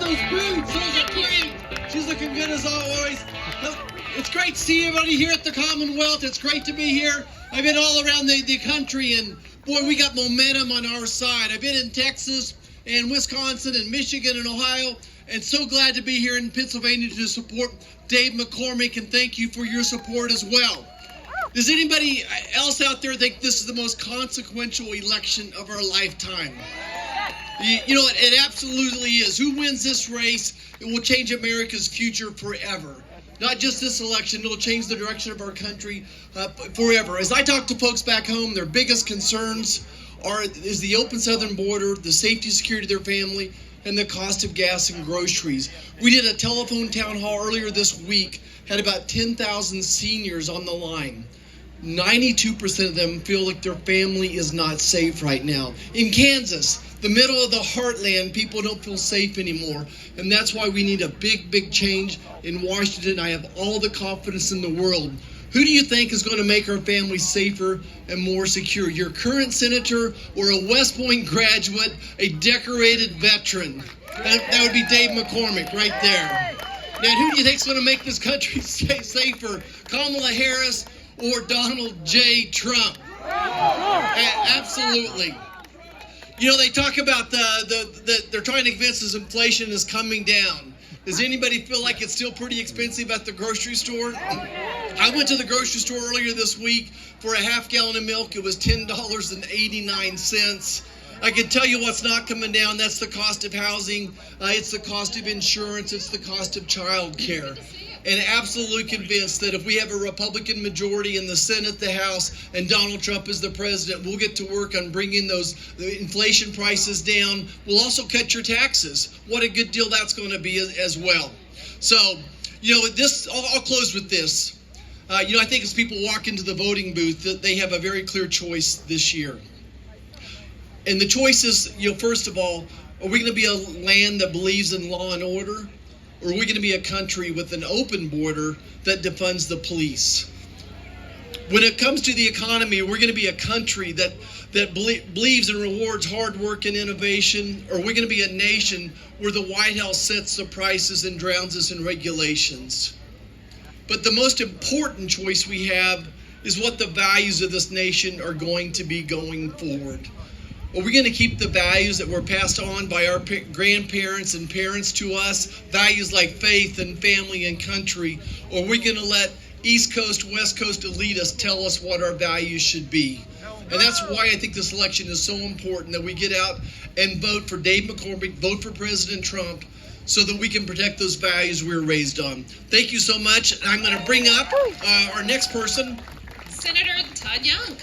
those boots. Those are great. She's looking good as always. It's great to see everybody here at the Commonwealth. It's great to be here. I've been all around the country, and boy, we got momentum on our side. I've been in Texas and Wisconsin and Michigan and Ohio, and so glad to be here in Pennsylvania to support Dave McCormick, and thank you for your support as well. Does anybody else out there think this is the most consequential election of our lifetime? You know, it absolutely is. Who wins this race, it will change America's future forever. Not just this election, it'll change the direction of our country forever. As I talk to folks back home, their biggest concerns is the open southern border, the safety and security of their family, and the cost of gas and groceries. We did a telephone town hall earlier this week, had about 10,000 seniors on the line. 92% of them feel like their family is not safe right now. In Kansas, the middle of the heartland, people don't feel safe anymore. And that's why we need a big change in Washington. I have all the confidence in the world. Who do you think is going to make our families safer and more secure? Your current senator or a West Point graduate, a decorated veteran? That would be Dave McCormick right there. Now, who do you think is going to make this country safer? Kamala Harris or Donald J. Trump? Absolutely. You know, they talk about they're trying to convince us inflation is coming down. Does anybody feel like it's still pretty expensive at the grocery store? I went to the grocery store earlier this week for a half gallon of milk. It was $10.89. I can tell you what's not coming down. That's the cost of housing. It's the cost of insurance. It's the cost of child care. And absolutely convinced that if we have a Republican majority in the Senate, the House, and Donald Trump is the president, we'll get to work on bringing the inflation prices down. We'll also cut your taxes. What a good deal that's going to be as well. So, you know, I'll close with this. You know, I think as people walk into the voting booth, that they have a very clear choice this year. And the choice is, you know, first of all, are we going to be a land that believes in law and order? Or are we going to be a country with an open border that defunds the police? When it comes to the economy, we're going to be a country that believes and rewards hard work and innovation? Or are we going to be a nation where the White House sets the prices and drowns us in regulations? But the most important choice we have is what the values of this nation are going to be going forward. Are we going to keep the values that were passed on by our grandparents and parents to us, values like faith and family and country, or are we going to let East Coast, West Coast elitists tell us what our values should be? And that's why I think this election is so important, that we get out and vote for Dave McCormick, vote for President Trump, so that we can protect those values we were raised on. Thank you so much. I'm going to bring up our next person, Senator Todd Young.